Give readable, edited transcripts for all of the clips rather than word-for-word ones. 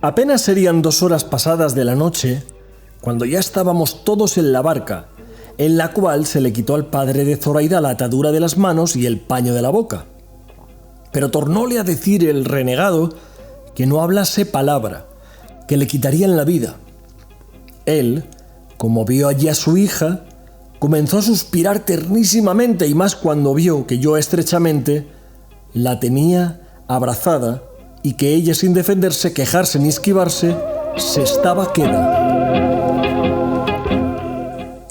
Apenas serían 2 horas pasadas de la noche, cuando ya estábamos todos en la barca, en la cual se le quitó al padre de Zoraida la atadura de las manos y el paño de la boca. Pero tornóle a decir el renegado que no hablase palabra, que le quitarían la vida. Él, como vio allí a su hija, comenzó a suspirar ternísimamente, y más cuando vio que yo estrechamente la tenía abrazada y que ella, sin defenderse, quejarse ni esquivarse, se estaba queda.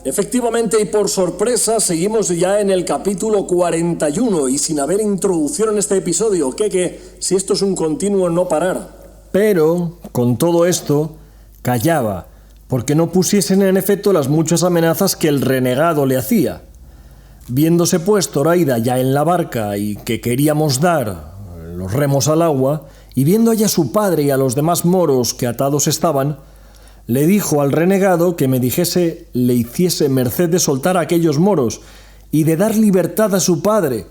Efectivamente, y por sorpresa, seguimos ya en el capítulo 41, y sin haber introducción en este episodio, que si esto es un continuo no parar. Pero, con todo esto, callaba, porque no pusiesen en efecto las muchas amenazas que el renegado le hacía. Viéndose pues Zoraida ya en la barca y que queríamos dar los remos al agua, y viendo allá a su padre y a los demás moros que atados estaban, le dijo al renegado que me dijese le hiciese merced de soltar a aquellos moros y de dar libertad a su padre,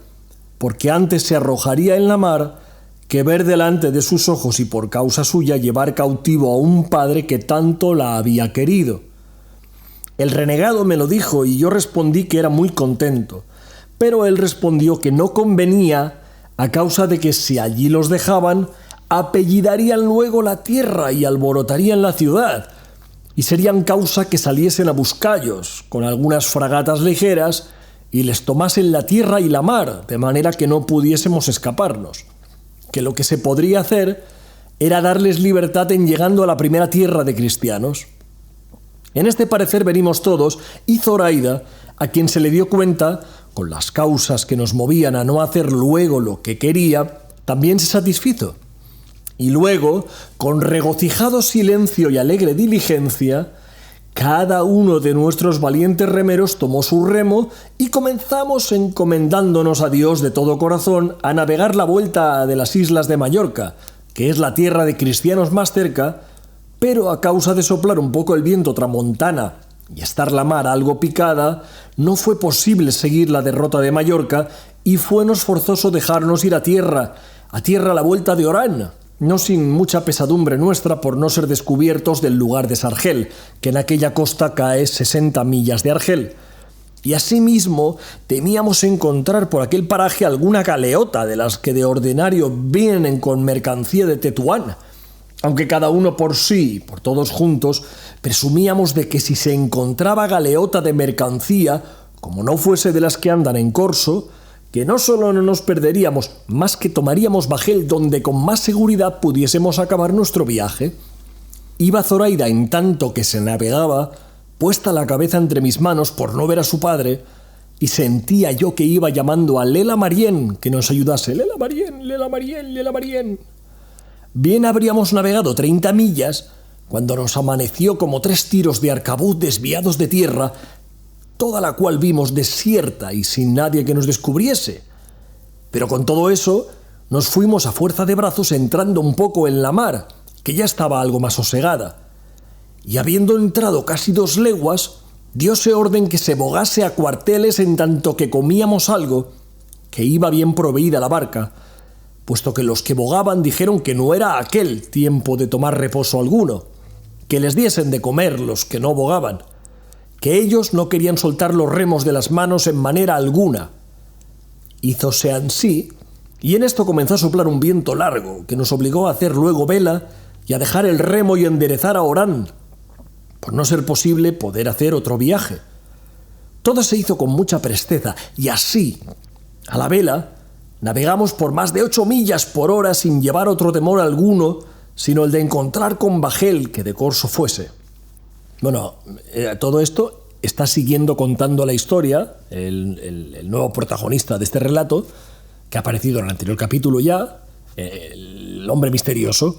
porque antes se arrojaría en la mar que ver delante de sus ojos y por causa suya llevar cautivo a un padre que tanto la había querido. El renegado me lo dijo y yo respondí que era muy contento, pero él respondió que no convenía a causa de que si allí los dejaban, apellidarían luego la tierra y alborotarían la ciudad, y serían causa que saliesen a buscallos con algunas fragatas ligeras y les tomasen la tierra y la mar, de manera que no pudiésemos escaparnos. Que lo que se podría hacer era darles libertad en llegando a la primera tierra de cristianos. En este parecer venimos todos, y Zoraida, a quien se le dio cuenta, con las causas que nos movían a no hacer luego lo que quería, también se satisfizo. Y luego, con regocijado silencio y alegre diligencia, cada uno de nuestros valientes remeros tomó su remo y comenzamos, encomendándonos a Dios de todo corazón, a navegar la vuelta de las islas de Mallorca, que es la tierra de cristianos más cerca, pero a causa de soplar un poco el viento tramontana y estar la mar algo picada, no fue posible seguir la derrota de Mallorca y fuenos forzoso dejarnos ir a tierra a la vuelta de Orán, no sin mucha pesadumbre nuestra por no ser descubiertos del lugar de Sargel, que en aquella costa cae 60 millas de Argel. Y asimismo temíamos encontrar por aquel paraje alguna galeota de las que de ordinario vienen con mercancía de Tetuán, aunque cada uno por sí, por todos juntos, presumíamos de que si se encontraba galeota de mercancía, como no fuese de las que andan en corso, que no solo no nos perderíamos, más que tomaríamos bajel donde con más seguridad pudiésemos acabar nuestro viaje. Iba Zoraida en tanto que se navegaba, puesta la cabeza entre mis manos por no ver a su padre, y sentía yo que iba llamando a Lela Marién que nos ayudase. Lela Marién, Lela Marién, Lela Marién. Bien habríamos navegado 30 millas cuando nos amaneció como 3 tiros de arcabuz desviados de tierra, toda la cual vimos desierta y sin nadie que nos descubriese. Pero con todo eso, nos fuimos a fuerza de brazos entrando un poco en la mar, que ya estaba algo más sosegada. Y habiendo entrado casi 2 leguas, dióse orden que se bogase a cuarteles en tanto que comíamos algo, que iba bien proveída la barca, puesto que los que bogaban dijeron que no era aquel tiempo de tomar reposo alguno, que les diesen de comer los que no bogaban, que ellos no querían soltar los remos de las manos en manera alguna. Hízose ansí, y en esto comenzó a soplar un viento largo, que nos obligó a hacer luego vela y a dejar el remo y enderezar a Orán, por no ser posible poder hacer otro viaje. Todo se hizo con mucha presteza, y así, a la vela, navegamos por más de 8 millas por hora sin llevar otro temor alguno, sino el de encontrar con bajel que de corso fuese. Bueno, todo esto está siguiendo contando la historia, el nuevo protagonista de este relato, que ha aparecido en el anterior capítulo ya, el hombre misterioso,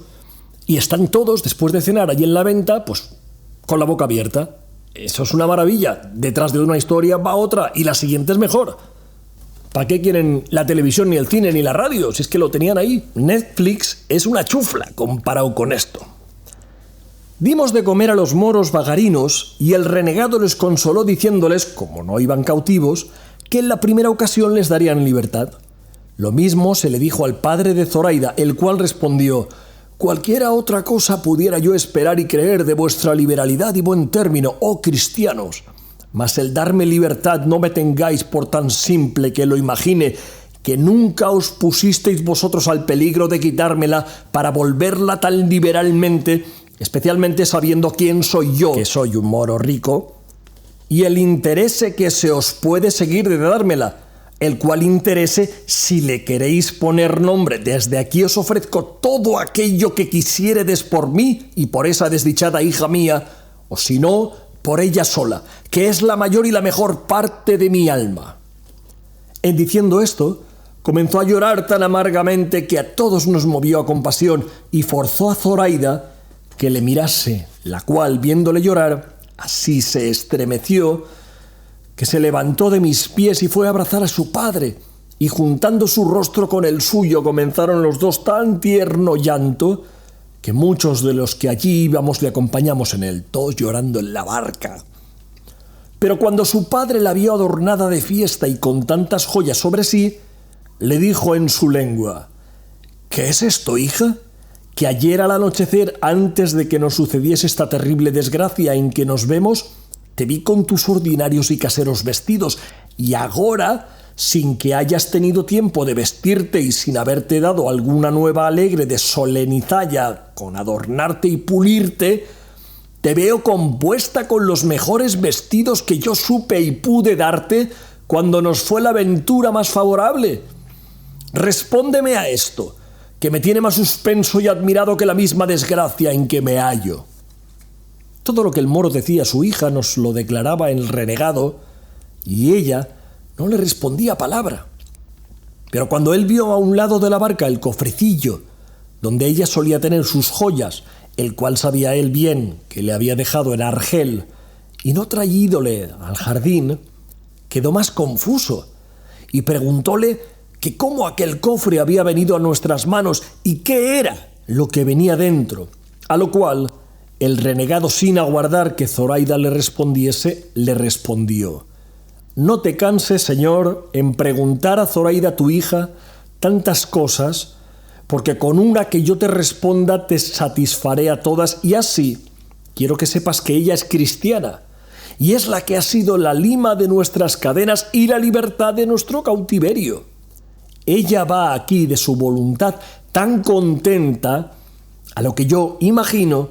y están todos, después de cenar allí en la venta, pues con la boca abierta. Eso es una maravilla. Detrás de una historia va otra, y la siguiente es mejor. ¿Para qué quieren la televisión, ni el cine, ni la radio? Si es que lo tenían ahí. Netflix es una chufla comparado con esto. Dimos de comer a los moros vagarinos y el renegado les consoló diciéndoles, como no iban cautivos, que en la primera ocasión les darían libertad. Lo mismo se le dijo al padre de Zoraida, el cual respondió: «Cualquiera otra cosa pudiera yo esperar y creer de vuestra liberalidad y buen término, oh cristianos. Mas el darme libertad no me tengáis por tan simple que lo imagine, que nunca os pusisteis vosotros al peligro de quitármela para volverla tan liberalmente, especialmente sabiendo quién soy yo, que soy un moro rico, y el interese que se os puede seguir de dármela, el cual interese, si le queréis poner nombre, desde aquí os ofrezco todo aquello que quisiéredes por mí y por esa desdichada hija mía, o si no, por ella sola, que es la mayor y la mejor parte de mi alma». En diciendo esto, comenzó a llorar tan amargamente que a todos nos movió a compasión y forzó a Zoraida que le mirase, la cual, viéndole llorar, así se estremeció, que se levantó de mis pies y fue a abrazar a su padre, y juntando su rostro con el suyo comenzaron los dos tan tierno llanto que muchos de los que allí íbamos le acompañamos en él, todos llorando en la barca. Pero cuando su padre la vio adornada de fiesta y con tantas joyas sobre sí, le dijo en su lengua: «¿Qué es esto, hija? Que ayer al anochecer, antes de que nos sucediese esta terrible desgracia en que nos vemos, te vi con tus ordinarios y caseros vestidos, y agora, sin que hayas tenido tiempo de vestirte y sin haberte dado alguna nueva alegre de solenizalla con adornarte y pulirte, te veo compuesta con los mejores vestidos que yo supe y pude darte cuando nos fue la ventura más favorable. Respóndeme a esto, que me tiene más suspenso y admirado que la misma desgracia en que me hallo». Todo lo que el moro decía a su hija nos lo declaraba el renegado, y ella no le respondía palabra. Pero cuando él vio a un lado de la barca el cofrecillo, donde ella solía tener sus joyas, el cual sabía él bien que le había dejado en Argel, y no traídole al jardín, quedó más confuso, y preguntóle que cómo aquel cofre había venido a nuestras manos y qué era lo que venía dentro, a lo cual el renegado, sin aguardar que Zoraida le respondiese, le respondió: «No te canses, señor, en preguntar a Zoraida tu hija tantas cosas, porque con una que yo te responda te satisfaré a todas, y así quiero que sepas que ella es cristiana, y es la que ha sido la lima de nuestras cadenas y la libertad de nuestro cautiverio. Ella va aquí de su voluntad tan contenta, a lo que yo imagino,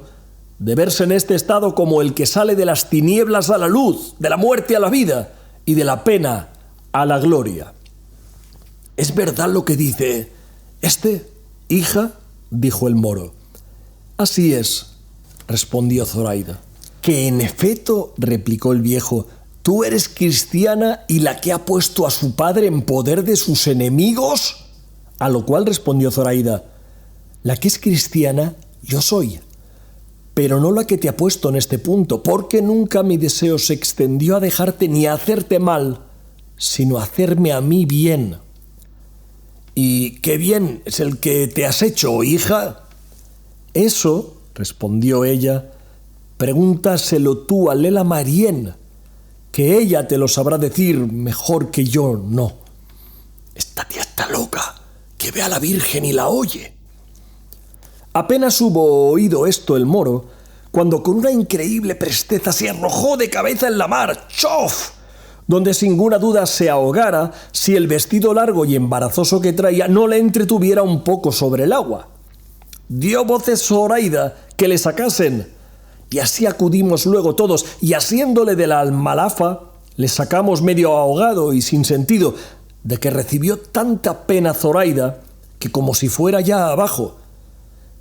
de verse en este estado como el que sale de las tinieblas a la luz, de la muerte a la vida y de la pena a la gloria». «¿Es verdad lo que dice hija?», dijo el moro. «Así es», respondió Zoraida. «Que en efecto», replicó el viejo, «tú eres cristiana y la que ha puesto a su padre en poder de sus enemigos». A lo cual respondió Zoraida: «La que es cristiana yo soy, pero no la que te ha puesto en este punto, porque nunca mi deseo se extendió a dejarte ni a hacerte mal, sino a hacerme a mí bien». «¿Y qué bien es el que te has hecho, hija?». «Eso», respondió ella, «pregúntaselo tú a Lela Marién, que ella te lo sabrá decir mejor que yo no». «Esta tía está loca, que ve a la Virgen y la oye». Apenas hubo oído esto el moro, cuando con una increíble presteza se arrojó de cabeza en la mar, ¡chof!, donde sin ninguna duda se ahogara si el vestido largo y embarazoso que traía no le entretuviera un poco sobre el agua. Dio voces Zoraida que le sacasen, y así acudimos luego todos, y asiéndole de la almalafa, le sacamos medio ahogado y sin sentido, de que recibió tanta pena Zoraida que como si fuera ya abajo.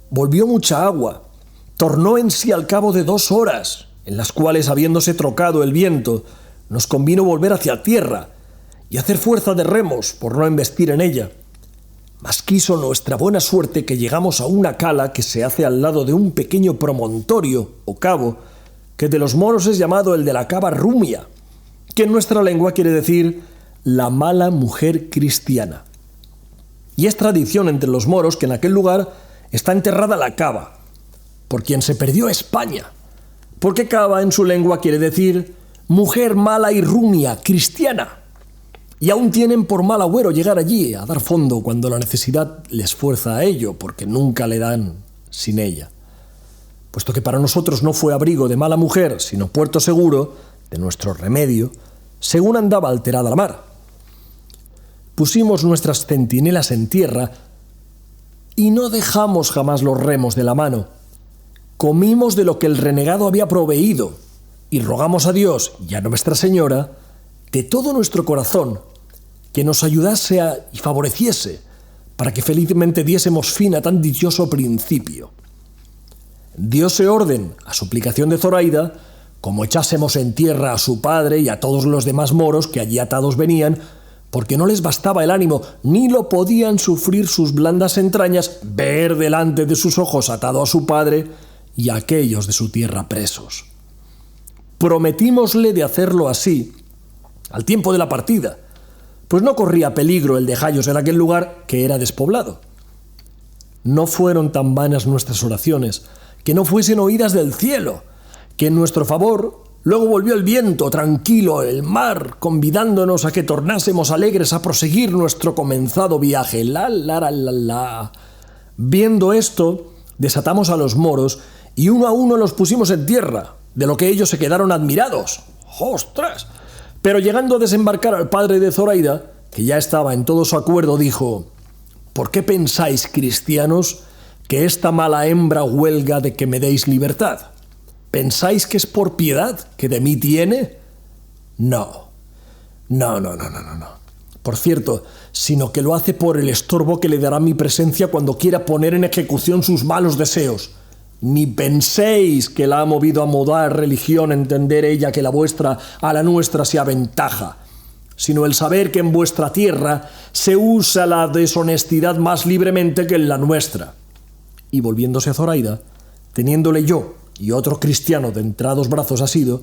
Volvió mucha agua, tornó en sí al cabo de 2 horas, en las cuales, habiéndose trocado el viento, nos convino volver hacia tierra y hacer fuerza de remos por no embestir en ella. Mas quiso nuestra buena suerte que llegamos a una cala que se hace al lado de un pequeño promontorio o cabo, que de los moros es llamado el de la cava rumia, que en nuestra lengua quiere decir la mala mujer cristiana. Y es tradición entre los moros que en aquel lugar está enterrada la cava, por quien se perdió España, porque Cava en su lengua quiere decir mujer mala y rumia, cristiana. Y aún tienen por mal agüero llegar allí a dar fondo cuando la necesidad les fuerza a ello, porque nunca le dan sin ella. Puesto que para nosotros no fue abrigo de mala mujer, sino puerto seguro de nuestro remedio, según andaba alterada la mar. Pusimos nuestras centinelas en tierra y no dejamos jamás los remos de la mano. Comimos de lo que el renegado había proveído y rogamos a Dios y a Nuestra Señora de todo nuestro corazón que nos ayudase y favoreciese para que felizmente diésemos fin a tan dichoso principio. Dióse orden, a suplicación de Zoraida, como echásemos en tierra a su padre y a todos los demás moros que allí atados venían, porque no les bastaba el ánimo, ni lo podían sufrir sus blandas entrañas, ver delante de sus ojos atado a su padre y a aquellos de su tierra presos. Prometímosle de hacerlo así, al tiempo de la partida, pues no corría peligro el dejallos en aquel lugar que era despoblado. No fueron tan vanas nuestras oraciones, que no fuesen oídas del cielo, que en nuestro favor luego volvió el viento tranquilo, el mar, convidándonos a que tornásemos alegres a proseguir nuestro comenzado viaje. Viendo esto, desatamos a los moros y uno a uno los pusimos en tierra, de lo que ellos se quedaron admirados. ¡Ostras! Pero llegando a desembarcar al padre de Zoraida, que ya estaba en todo su acuerdo, dijo: ¿por qué pensáis, cristianos, que esta mala hembra huelga de que me deis libertad? ¿Pensáis que es por piedad que de mí tiene? No. Por cierto, sino que lo hace por el estorbo que le dará mi presencia cuando quiera poner en ejecución sus malos deseos. Ni penséis que la ha movido a mudar religión entender ella que la vuestra a la nuestra se aventaja, sino el saber que en vuestra tierra se usa la deshonestidad más libremente que en la nuestra. Y volviéndose a Zoraida, teniéndole yo y otro cristiano de entrados brazos asido,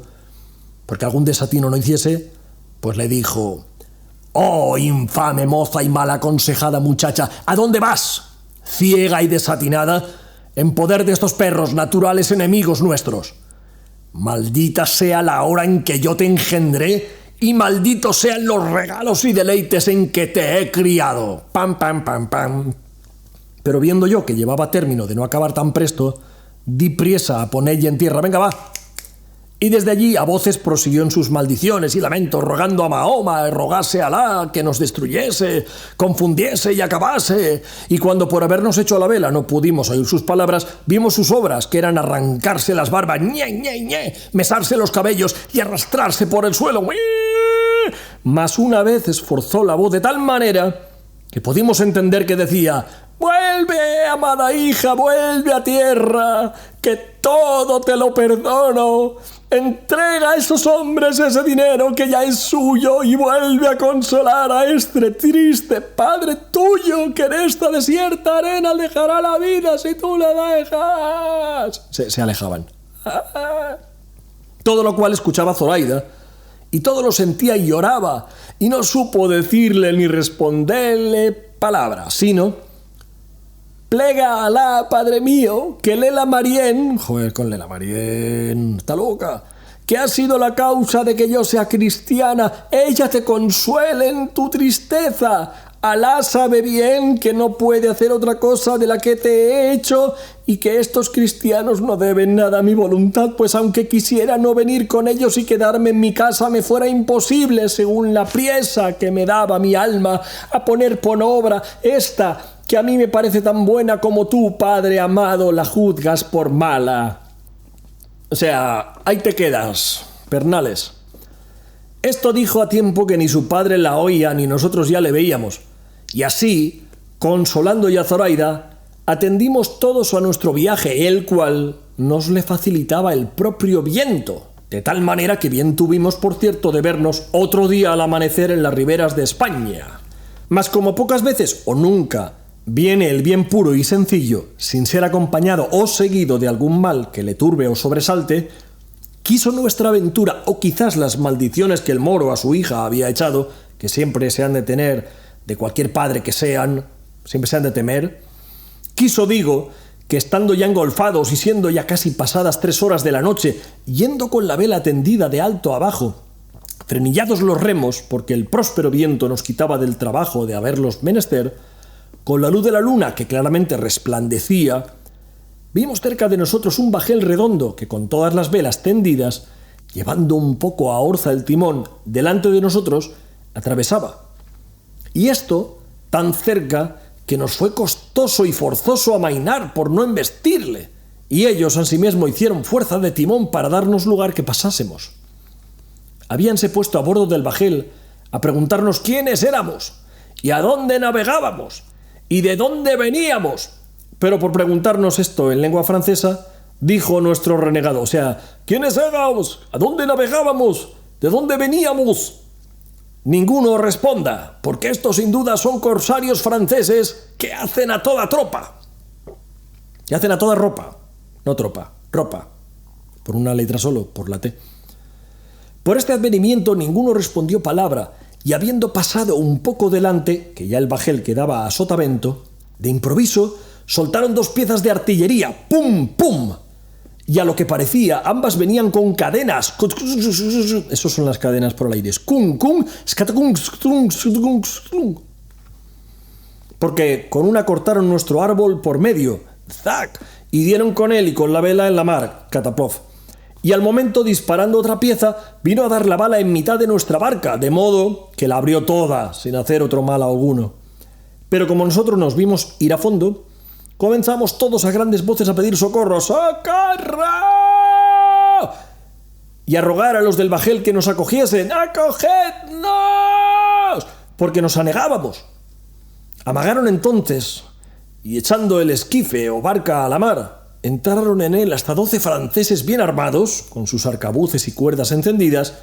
porque algún desatino no hiciese, pues le dijo: «Oh, infame moza y mal aconsejada muchacha, ¿a dónde vas, ciega y desatinada, en poder de estos perros naturales enemigos nuestros? Maldita sea la hora en que yo te engendré y malditos sean los regalos y deleites en que te he criado». Pam, pam, pam, pam. Pero viendo yo que llevaba término de no acabar tan presto, di priesa a ponelle en tierra. «Venga, va». Y desde allí a voces prosiguió en sus maldiciones y lamentos, rogando a Mahoma, rogase a Alá que nos destruyese, confundiese y acabase. Y cuando por habernos hecho a la vela no pudimos oír sus palabras, vimos sus obras, que eran arrancarse las barbas, mesarse los cabellos y arrastrarse por el suelo. Mas una vez esforzó la voz de tal manera que pudimos entender que decía: «Vuelve, amada hija, vuelve a tierra, que todo te lo perdono. Entrega a esos hombres ese dinero que ya es suyo y vuelve a consolar a este triste padre tuyo que en esta desierta arena dejará la vida si tú le dejas». Se alejaban. Todo lo cual escuchaba Zoraida, y todo lo sentía y lloraba, y no supo decirle ni responderle palabra, sino: «Plega a Alá, padre mío, que Lela Marién», con Lela Marién, está loca, «que ha sido la causa de que yo sea cristiana, ella te consuele en tu tristeza. Alá sabe bien que no puede hacer otra cosa de la que te he hecho y que estos cristianos no deben nada a mi voluntad, pues aunque quisiera no venir con ellos y quedarme en mi casa me fuera imposible, según la priesa que me daba mi alma a poner por obra esta, que a mí me parece tan buena como tú, padre amado, la juzgas por mala». O sea, ahí te quedas, Pernales. Esto dijo a tiempo que ni su padre la oía ni nosotros ya le veíamos. Y así, consolando ya a Zoraida, atendimos todos a nuestro viaje, el cual nos le facilitaba el propio viento, de tal manera que bien tuvimos, por cierto, de vernos otro día al amanecer en las riberas de España. Mas como pocas veces o nunca viene el bien puro y sencillo, sin ser acompañado o seguido de algún mal que le turbe o sobresalte, quiso nuestra aventura, o quizás las maldiciones que el moro a su hija había echado, que siempre se han de tener de cualquier padre que sean, siempre se han de temer, quiso, digo, que estando ya engolfados y siendo ya casi pasadas 3 horas de la noche, yendo con la vela tendida de alto abajo, frenillados los remos, porque el próspero viento nos quitaba del trabajo de haberlos menester, con la luz de la luna que claramente resplandecía, vimos cerca de nosotros un bajel redondo que con todas las velas tendidas, llevando un poco a orza el timón delante de nosotros, atravesaba. Y esto tan cerca que nos fue costoso y forzoso amainar por no embestirle, y ellos ansimismo hicieron fuerza de timón para darnos lugar que pasásemos. Habíanse puesto a bordo del bajel a preguntarnos quiénes éramos, y a dónde navegábamos, y de dónde veníamos. Pero por preguntarnos esto en lengua francesa, dijo nuestro renegado, o sea, ¿quiénes éramos? ¿A dónde navegábamos? ¿De dónde veníamos? Ninguno responda, porque estos sin duda son corsarios franceses que hacen a toda tropa. Que hacen a toda ropa. No tropa, ropa. Por una letra solo, por la T. Por este advenimiento ninguno respondió palabra, y habiendo pasado un poco delante, que ya el bajel quedaba a sotavento, de improviso soltaron 2 piezas de artillería, ¡pum, pum! Y a lo que parecía, ambas venían con cadenas. Esas son las cadenas por el aire. Porque con una cortaron nuestro árbol por medio, ¡zac! Y dieron con él y con la vela en la mar, cataplof. Y al momento, disparando otra pieza, vino a dar la bala en mitad de nuestra barca, de modo que la abrió toda, sin hacer otro mal alguno. Pero como nosotros nos vimos ir a fondo, comenzamos todos a grandes voces a pedir socorro, ¡socorro! Y a rogar a los del bajel que nos acogiesen, ¡acogednos! Porque nos anegábamos. Amagaron entonces, y echando el esquife o barca a la mar, entraron en él hasta 12 franceses bien armados, con sus arcabuces y cuerdas encendidas,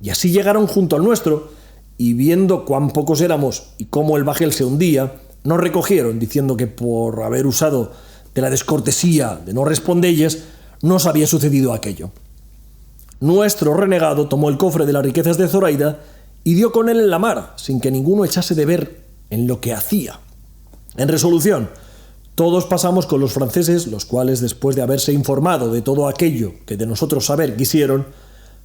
y así llegaron junto al nuestro, y viendo cuán pocos éramos y cómo el bajel se hundía, nos recogieron, diciendo que por haber usado de la descortesía de no respondelles, nos había sucedido aquello. Nuestro renegado tomó el cofre de las riquezas de Zoraida y dio con él en la mar, sin que ninguno echase de ver en lo que hacía. En resolución, todos pasamos con los franceses, los cuales, después de haberse informado de todo aquello que de nosotros saber quisieron,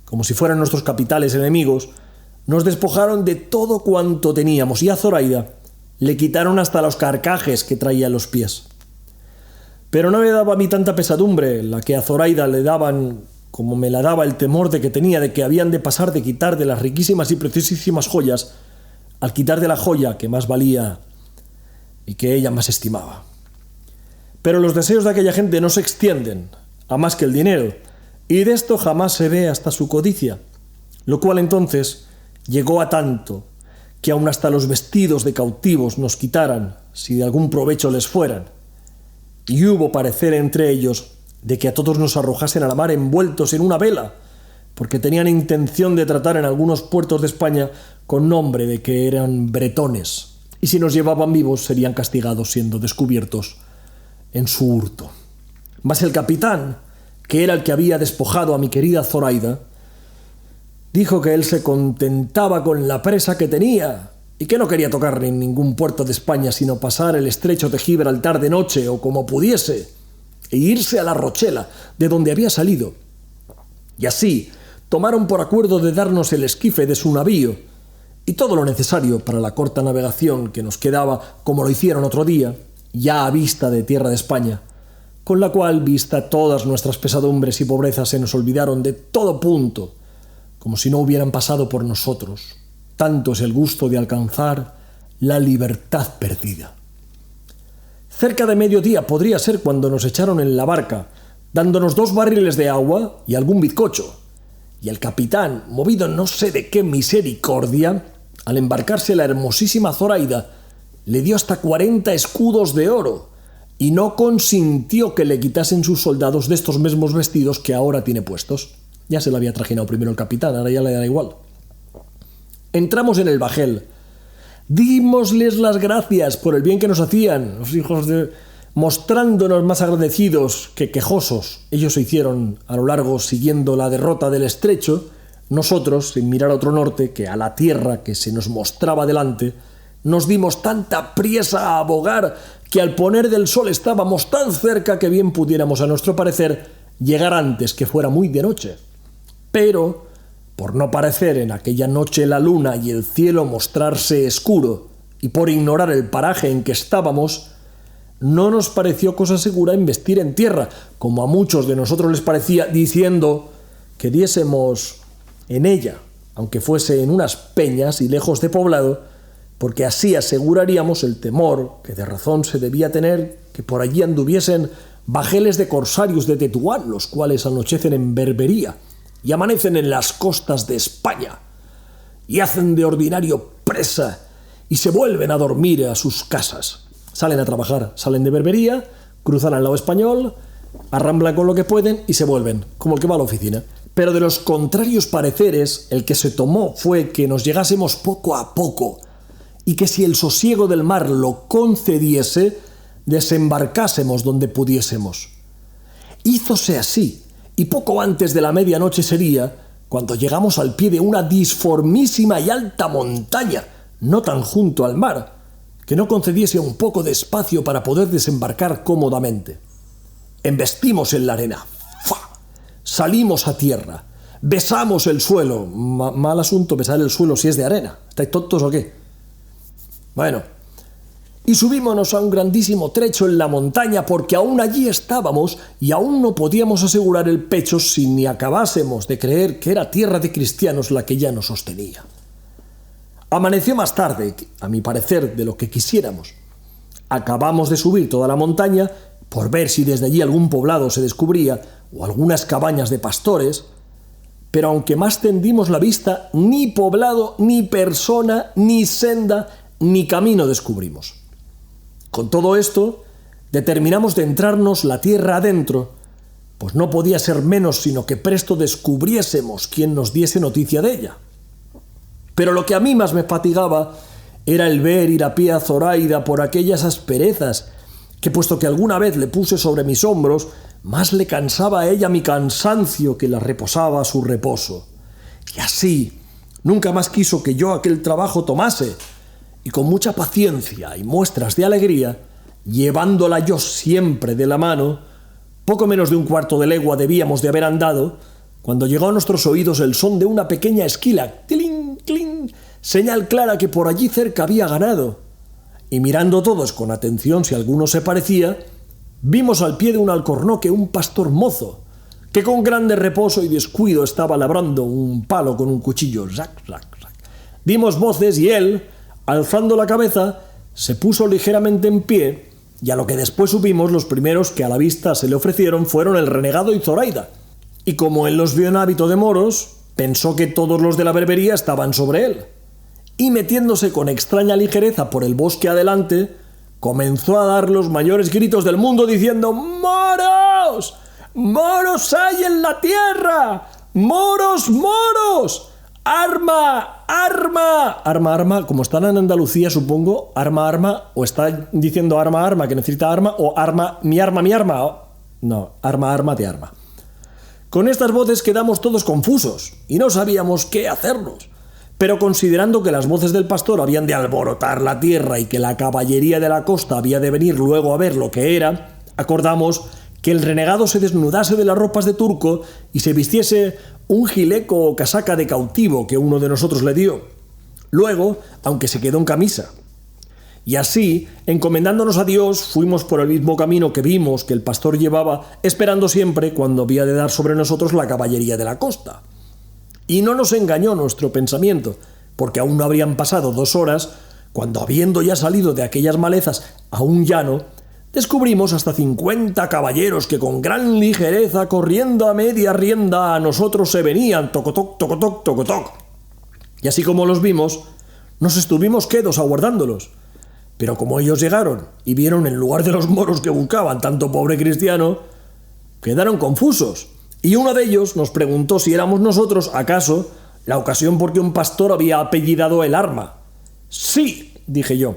como si fueran nuestros capitales enemigos, nos despojaron de todo cuanto teníamos, y a Zoraida le quitaron hasta los carcajes que traía a los pies. Pero no me daba a mí tanta pesadumbre la que a Zoraida le daban como me la daba el temor de que tenía de que habían de pasar de quitar de las riquísimas y preciosísimas joyas al quitar de la joya que más valía y que ella más estimaba. Pero los deseos de aquella gente no se extienden a más que el dinero, y de esto jamás se ve hasta su codicia, lo cual entonces llegó a tanto que aun hasta los vestidos de cautivos nos quitaran, si de algún provecho les fueran. Y hubo parecer entre ellos de que a todos nos arrojasen a la mar envueltos en una vela, porque tenían intención de tratar en algunos puertos de España con nombre de que eran bretones, y si nos llevaban vivos serían castigados siendo descubiertos en su hurto. Mas el capitán, que era el que había despojado a mi querida Zoraida, dijo que él se contentaba con la presa que tenía y que no quería tocar en ningún puerto de España sino pasar el estrecho de Gibraltar de noche o como pudiese e irse a la Rochela, de donde había salido. Y así tomaron por acuerdo de darnos el esquife de su navío y todo lo necesario para la corta navegación que nos quedaba, como lo hicieron otro día, ya a vista de tierra de España, con la cual vista todas nuestras pesadumbres y pobrezas se nos olvidaron de todo punto, como si no hubieran pasado por nosotros. Tanto es el gusto de alcanzar la libertad perdida. Cerca de mediodía podría ser cuando nos echaron en la barca, dándonos 2 barriles de agua y algún bizcocho, y el capitán, movido no sé de qué misericordia, al embarcarse la hermosísima Zoraida, le dio hasta 40 escudos de oro, y no consintió que le quitasen sus soldados de estos mismos vestidos que ahora tiene puestos. Ya se lo había trajinado primero el capitán, ahora ya le da igual. Entramos en el bajel. Dímosles las gracias por el bien que nos hacían, los hijos de... mostrándonos más agradecidos que quejosos. Ellos se hicieron a lo largo siguiendo la derrota del estrecho, nosotros, sin mirar a otro norte que a la tierra que se nos mostraba delante, Nos dimos tanta priesa a bogar que al poner del sol estábamos tan cerca que bien pudiéramos, a nuestro parecer, llegar antes que fuera muy de noche. Pero, por no parecer en aquella noche la luna y el cielo mostrarse oscuro, y por ignorar el paraje en que estábamos, no nos pareció cosa segura investir en tierra, como a muchos de nosotros les parecía, diciendo que diésemos en ella, aunque fuese en unas peñas y lejos de poblado, porque así aseguraríamos el temor que de razón se debía tener que por allí anduviesen bajeles de corsarios de Tetuán, los cuales anochecen en Berbería y amanecen en las costas de España, y hacen de ordinario presa y se vuelven a dormir a sus casas. Salen a trabajar, salen de Berbería, cruzan al lado español, arramblan con lo que pueden y se vuelven, como el que va a la oficina. Pero de los contrarios pareceres, el que se tomó fue que nos llegásemos poco a poco y que si el sosiego del mar lo concediese, desembarcásemos donde pudiésemos. Hízose así, y poco antes de la medianoche sería cuando llegamos al pie de una disformísima y alta montaña, no tan junto al mar, que no concediese un poco de espacio para poder desembarcar cómodamente. Embestimos en la arena, ¡fa! Salimos a tierra, besamos el suelo. Mal asunto besar el suelo si es de arena. ¿Estáis tontos o qué? Bueno, y subímonos a un grandísimo trecho en la montaña, porque aún allí estábamos y aún no podíamos asegurar el pecho si ni acabásemos de creer que era tierra de cristianos la que ya nos sostenía. Amaneció más tarde, a mi parecer, de lo que quisiéramos. Acabamos de subir toda la montaña por ver si desde allí algún poblado se descubría o algunas cabañas de pastores, pero aunque más tendimos la vista, ni poblado, ni persona, ni senda, ni camino descubrimos. Con todo esto, determinamos de entrarnos la tierra adentro, pues no podía ser menos sino que presto descubriésemos quien nos diese noticia de ella. Pero lo que a mí más me fatigaba era el ver ir a pie a Zoraida por aquellas asperezas, que puesto que alguna vez le puse sobre mis hombros, más le cansaba a ella mi cansancio que la reposaba su reposo. Y así, nunca más quiso que yo aquel trabajo tomase, y con mucha paciencia y muestras de alegría, llevándola yo siempre de la mano, poco menos de un cuarto de legua debíamos de haber andado, cuando llegó a nuestros oídos el son de una pequeña esquila, ¡tilín, clín!, señal clara que por allí cerca había ganado. Y mirando todos con atención si alguno se parecía, vimos al pie de un alcornoque un pastor mozo, que con grande reposo y descuido estaba labrando un palo con un cuchillo. ¡Rac, rac, rac! Dimos voces y él, alzando la cabeza, se puso ligeramente en pie, y a lo que después supimos, los primeros que a la vista se le ofrecieron fueron el renegado y Zoraida. Y como él los vio en hábito de moros, pensó que todos los de la Berbería estaban sobre él. Y metiéndose con extraña ligereza por el bosque adelante, comenzó a dar los mayores gritos del mundo diciendo: ¡Moros! ¡Moros hay en la tierra! ¡Moros, moros! ¡Arma! ¡Arma! Arma, arma, como están en Andalucía, supongo, arma, arma, o está diciendo arma, arma, que necesita arma, o arma, mi arma, mi arma. No, arma, arma, de arma. Con estas voces quedamos todos confusos y no sabíamos qué hacernos. Pero considerando que las voces del pastor habían de alborotar la tierra y que la caballería de la costa había de venir luego a ver lo que era, acordamos que el renegado se desnudase de las ropas de turco y se vistiese un gileco o casaca de cautivo que uno de nosotros le dio. Luego, aunque se quedó en camisa. Y así, encomendándonos a Dios, fuimos por el mismo camino que vimos que el pastor llevaba, esperando siempre cuando había de dar sobre nosotros la caballería de la costa. Y no nos engañó nuestro pensamiento, porque aún no habrían pasado 2 horas, cuando habiendo ya salido de aquellas malezas a un llano, descubrimos hasta 50 caballeros que con gran ligereza, corriendo a media rienda, a nosotros se venían, tocotoc, tocotoc, tocotoc. Y así como los vimos, nos estuvimos quedos aguardándolos. Pero como ellos llegaron y vieron en lugar de los moros que buscaban tanto pobre cristiano, quedaron confusos. Y uno de ellos nos preguntó si éramos nosotros, acaso, la ocasión por que un pastor había apellidado el arma. Sí, dije yo.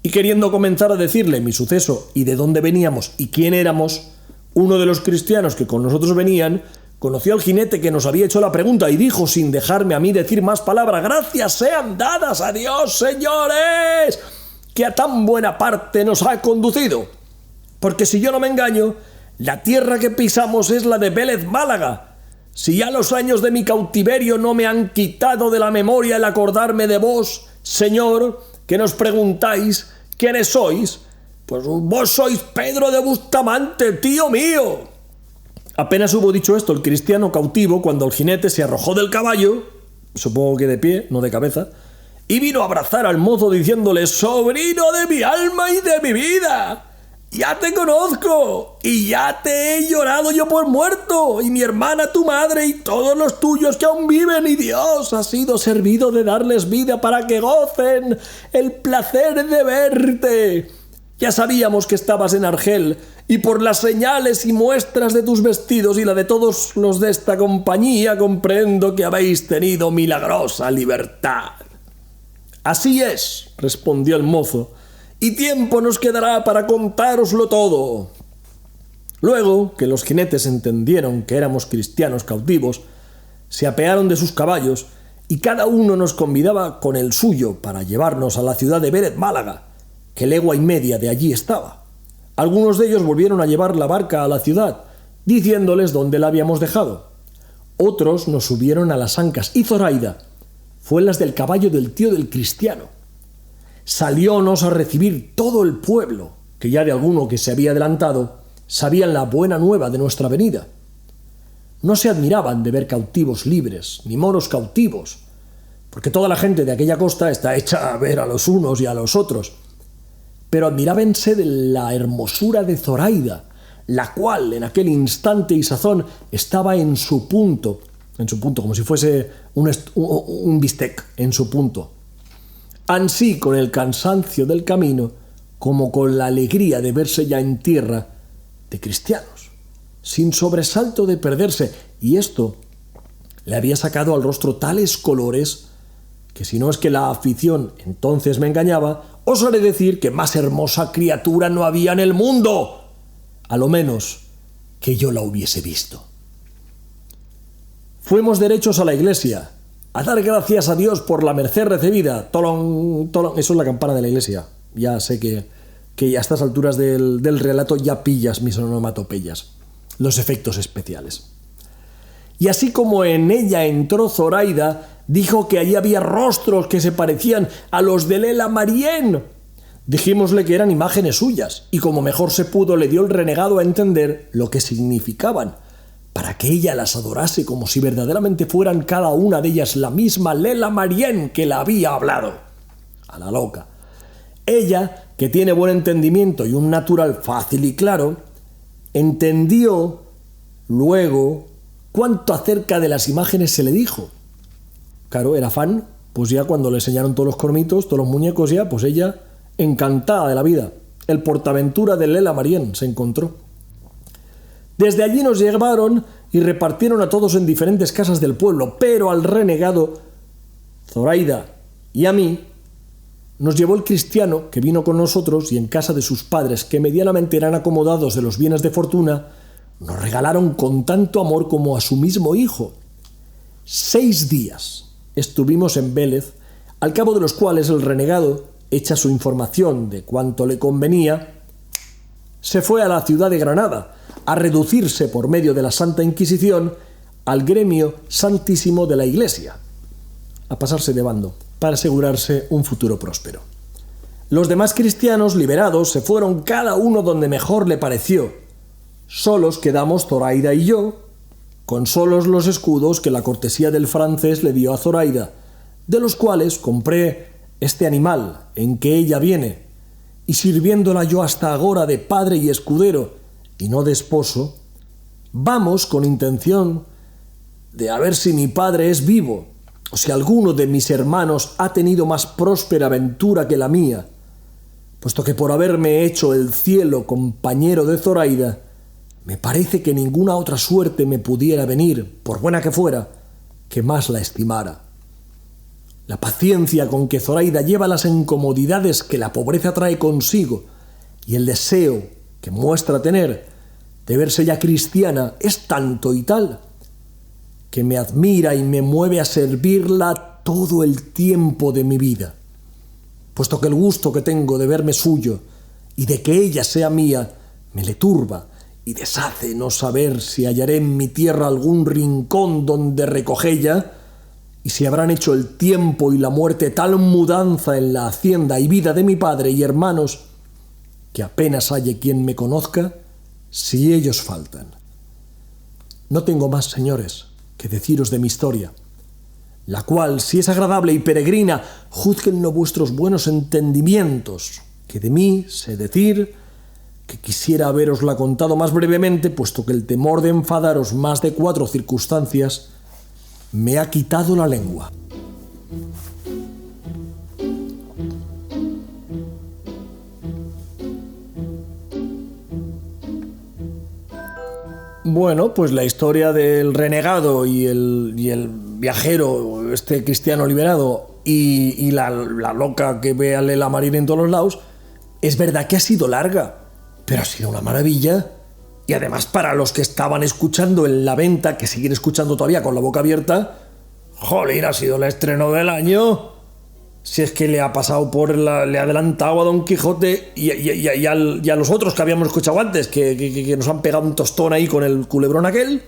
Y queriendo comenzar a decirle mi suceso y de dónde veníamos y quién éramos, uno de los cristianos que con nosotros venían Conoció al jinete que nos había hecho la pregunta y dijo, sin dejarme a mí decir más palabras: «Gracias sean dadas a Dios, señores, que a tan buena parte nos ha conducido. Porque si yo no me engaño, la tierra que pisamos es la de Vélez Málaga. Si ya los años de mi cautiverio no me han quitado de la memoria el acordarme de vos, señor, que nos preguntáis quiénes sois, pues vos sois Pedro de Bustamante, tío mío». Apenas hubo dicho esto el cristiano cautivo cuando el jinete se arrojó del caballo, supongo que de pie, no de cabeza, y vino a abrazar al mozo diciéndole: «Sobrino de mi alma y de mi vida, ya te conozco y ya te he llorado yo por muerto, y mi hermana tu madre y todos los tuyos que aún viven, y Dios ha sido servido de darles vida para que gocen el placer de verte. Ya sabíamos que estabas en Argel, y por las señales y muestras de tus vestidos y la de todos los de esta compañía comprendo que habéis tenido milagrosa libertad». «Así es», respondió el mozo, «y tiempo nos quedará para contároslo todo». Luego que los jinetes entendieron que éramos cristianos cautivos, se apearon de sus caballos y cada uno nos convidaba con el suyo para llevarnos a la ciudad de Vélez Málaga, que legua y media de allí estaba. Algunos de ellos volvieron a llevar la barca a la ciudad, diciéndoles dónde la habíamos dejado. Otros nos subieron a las ancas, y Zoraida fue en las del caballo del tío del cristiano. Saliónos a recibir todo el pueblo, que ya de alguno que se había adelantado sabían la buena nueva de nuestra venida. No se admiraban de ver cautivos libres, ni moros cautivos, porque toda la gente de aquella costa está hecha a ver a los unos y a los otros, pero admirábanse de la hermosura de Zoraida, la cual en aquel instante y sazón estaba en su punto, como si fuese un bistec en su punto. Ansí con el cansancio del camino, como con la alegría de verse ya en tierra de cristianos, sin sobresalto de perderse, y esto le había sacado al rostro tales colores que, si no es que la afición entonces me engañaba, osaré decir que más hermosa criatura no había en el mundo, a lo menos que yo la hubiese visto. Fuimos derechos a la iglesia, a dar gracias a Dios por la merced recibida. Tolón, tolón. Eso es la campana de la iglesia. Ya sé que a estas alturas del relato ya pillas mis onomatopeyas, los efectos especiales. Y así como en ella entró Zoraida, dijo que allí había rostros que se parecían a los de Lela Marién. Dijémosle que eran imágenes suyas, y como mejor se pudo le dio el renegado a entender lo que significaban, para que ella las adorase como si verdaderamente fueran cada una de ellas la misma Lela Marién que la había hablado. A la loca. Ella, que tiene buen entendimiento y un natural fácil y claro, entendió luego cuánto acerca de las imágenes se le dijo. Claro, era fan, pues ya cuando le enseñaron todos los cornitos, todos los muñecos ya, pues ella encantada de la vida. El portaventura de Lela Marién se encontró. Desde allí nos llevaron y repartieron a todos en diferentes casas del pueblo, pero al renegado Zoraida y a mí nos llevó el cristiano que vino con nosotros, y en casa de sus padres, que medianamente eran acomodados de los bienes de fortuna, nos regalaron con tanto amor como a su mismo hijo. 6 días estuvimos en Vélez, al cabo de los cuales el renegado, hecha su información de cuánto le convenía, se fue a la ciudad de Granada a reducirse por medio de la Santa Inquisición al gremio santísimo de la Iglesia, a pasarse de bando para asegurarse un futuro próspero. Los demás cristianos liberados se fueron cada uno donde mejor le pareció. Solos quedamos Zoraida y yo, con solos los escudos que la cortesía del francés le dio a Zoraida, de los cuales compré este animal en que ella viene, y sirviéndola yo hasta agora de padre y escudero, y no de esposo, vamos con intención de a ver si mi padre es vivo, o si alguno de mis hermanos ha tenido más próspera ventura que la mía, puesto que por haberme hecho el cielo compañero de Zoraida, me parece que ninguna otra suerte me pudiera venir, por buena que fuera, que más la estimara. La paciencia con que Zoraida lleva las incomodidades que la pobreza trae consigo, y el deseo que muestra tener de verse ya cristiana, es tanto y tal, que me admira y me mueve a servirla todo el tiempo de mi vida, puesto que el gusto que tengo de verme suyo y de que ella sea mía me le turba y deshace no saber si hallaré en mi tierra algún rincón donde recogella, y si habrán hecho el tiempo y la muerte tal mudanza en la hacienda y vida de mi padre y hermanos, que apenas halle quien me conozca, si ellos faltan. No tengo más, señores, que deciros de mi historia, la cual, si es agradable y peregrina, juzguenlo vuestros buenos entendimientos, que de mí sé decir que quisiera haberosla contado más brevemente, puesto que el temor de enfadaros más de 4 circunstancias me ha quitado la lengua. Bueno, pues la historia del renegado y el viajero, cristiano liberado, y la loca que ve a Lela Marina en todos los lados, es verdad que ha sido larga, pero ha sido una maravilla. Y además, para los que estaban escuchando en la venta, que siguen escuchando todavía con la boca abierta, ¡jolín! Ha sido el estreno del año. Si es que le ha pasado le ha adelantado a Don Quijote y a los otros que habíamos escuchado antes, que nos han pegado un tostón ahí con el culebrón aquel,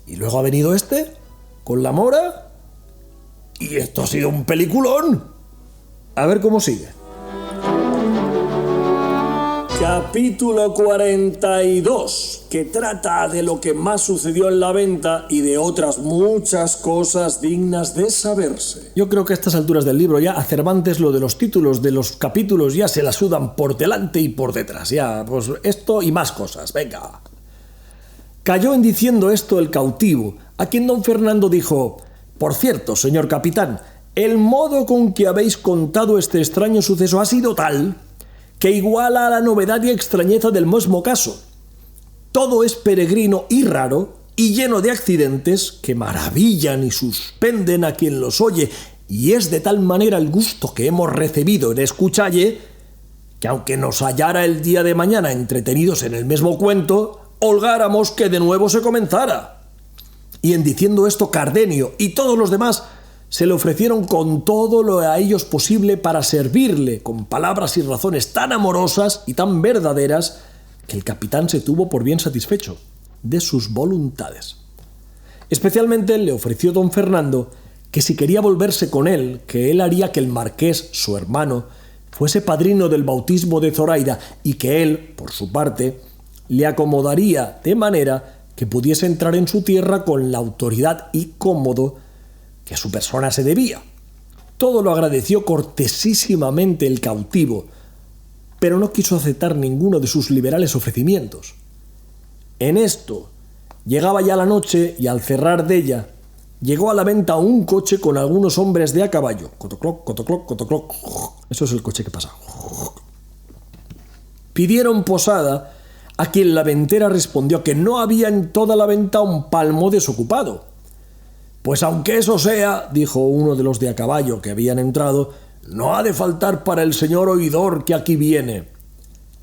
y luego ha venido con la mora, y esto ha sido un peliculón. A ver cómo sigue. Capítulo 42, que trata de lo que más sucedió en la venta y de otras muchas cosas dignas de saberse. Yo creo que a estas alturas del libro ya a Cervantes lo de los títulos de los capítulos ya se la sudan por delante y por detrás. Ya, pues esto y más cosas, venga. Cayó en diciendo esto el cautivo, a quien don Fernando dijo: «Por cierto, señor capitán, el modo con que habéis contado este extraño suceso ha sido tal que iguala a la novedad y extrañeza del mismo caso. Todo es peregrino y raro y lleno de accidentes que maravillan y suspenden a quien los oye, y es de tal manera el gusto que hemos recibido en escuchalle, que aunque nos hallara el día de mañana entretenidos en el mismo cuento, holgáramos que de nuevo se comenzara». Y en diciendo esto, Cardenio y todos los demás se le ofrecieron con todo lo a ellos posible para servirle, con palabras y razones tan amorosas y tan verdaderas, que el capitán se tuvo por bien satisfecho de sus voluntades. Especialmente le ofreció don Fernando que si quería volverse con él, que él haría que el marqués, su hermano, fuese padrino del bautismo de Zoraida, y que él, por su parte, le acomodaría de manera que pudiese entrar en su tierra con la autoridad y cómodo que a su persona se debía. Todo lo agradeció cortesísimamente el cautivo, pero no quiso aceptar ninguno de sus liberales ofrecimientos. En esto llegaba ya la noche, y al cerrar de ella llegó a la venta un coche con algunos hombres de a caballo. Cotocloc, cotocloc, cotocloc. Eso es el coche que pasa. Pidieron posada, a quien la ventera respondió que no había en toda la venta un palmo desocupado. «Pues aunque eso sea», dijo uno de los de a caballo que habían entrado, «no ha de faltar para el señor oidor que aquí viene».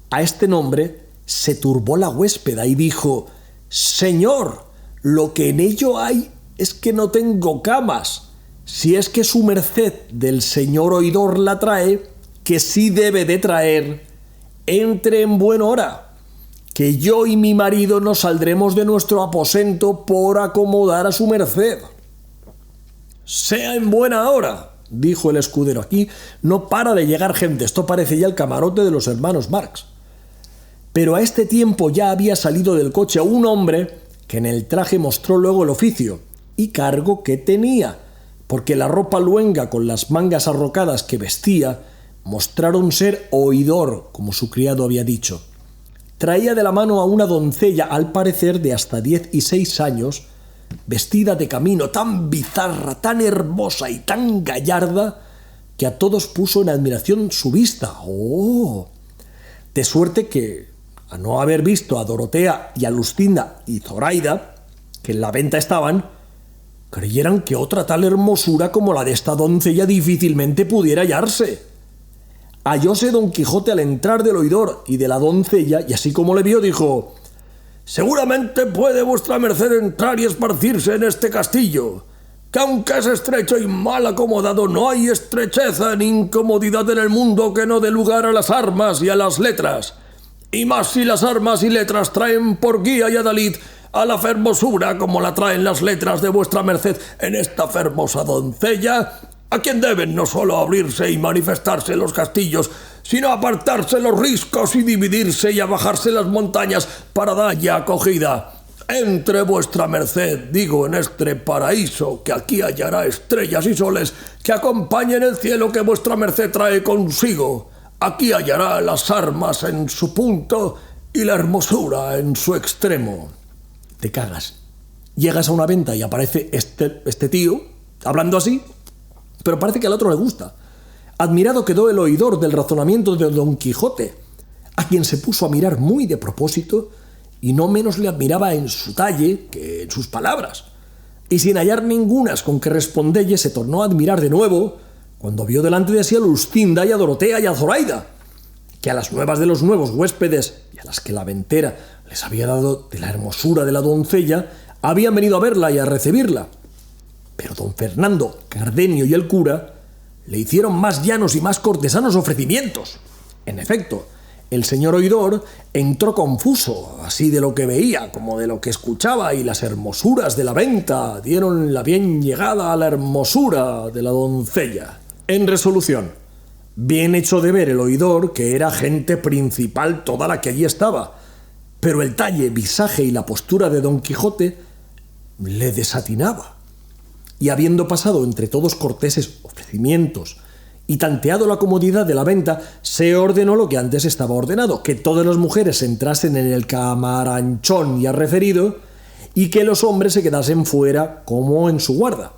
A este nombre se turbó la huéspeda y dijo: «Señor, lo que en ello hay es que no tengo camas. Si es que su merced del señor oidor la trae, que sí debe de traer, entre en buena hora, que yo y mi marido nos saldremos de nuestro aposento por acomodar a su merced». «Sea en buena hora», dijo el escudero. «Aquí no para de llegar gente, esto parece ya el camarote de los hermanos Marx». Pero a este tiempo ya había salido del coche un hombre que en el traje mostró luego el oficio y cargo que tenía, porque la ropa luenga con las mangas arrocadas que vestía mostraron ser oidor, como su criado había dicho. Traía de la mano a una doncella, al parecer de hasta 16 años, vestida de camino, tan bizarra, tan hermosa y tan gallarda, que a todos puso en admiración su vista. ¡Oh! De suerte que, a no haber visto a Dorotea y a Luscinda y Zoraida, que en la venta estaban, creyeran que otra tal hermosura como la de esta doncella difícilmente pudiera hallarse. Hallóse don Quijote al entrar del oidor y de la doncella, y así como le vio, dijo: Seguramente puede vuestra merced entrar y esparcirse en este castillo, que aunque es estrecho y mal acomodado, no hay estrecheza ni incomodidad en el mundo que no dé lugar a las armas y a las letras, y más si las armas y letras traen por guía y adalid a la fermosura como la traen las letras de vuestra merced en esta fermosa doncella, a quien deben no solo abrirse y manifestarse los castillos, sino apartarse los riscos y dividirse y abajarse las montañas para dalle acogida. Entre vuestra merced, digo, en este paraíso, que aquí hallará estrellas y soles que acompañen el cielo que vuestra merced trae consigo. Aquí hallará las armas en su punto y la hermosura en su extremo. Te cagas. Llegas a una venta y aparece este tío, hablando así, pero parece que al otro le gusta. Admirado quedó el oidor del razonamiento de Don Quijote, a quien se puso a mirar muy de propósito, y no menos le admiraba en su talle que en sus palabras. Y sin hallar ningunas con que respondelle, se tornó a admirar de nuevo, cuando vio delante de sí a Luscinda y a Dorotea y a Zoraida, que a las nuevas de los nuevos huéspedes, y a las que la ventera les había dado de la hermosura de la doncella, habían venido a verla y a recibirla. Pero don Fernando, Cardenio y el cura le hicieron más llanos y más cortesanos ofrecimientos. En efecto, el señor oidor entró confuso, así de lo que veía como de lo que escuchaba, y las hermosuras de la venta dieron la bien llegada a la hermosura de la doncella. En resolución, bien hecho de ver el oidor que era gente principal toda la que allí estaba, pero el talle, visaje y la postura de Don Quijote le desatinaba. Y habiendo pasado entre todos corteses ofrecimientos y tanteado la comodidad de la venta, se ordenó lo que antes estaba ordenado, que todas las mujeres entrasen en el camaranchón ya referido y que los hombres se quedasen fuera como en su guarda.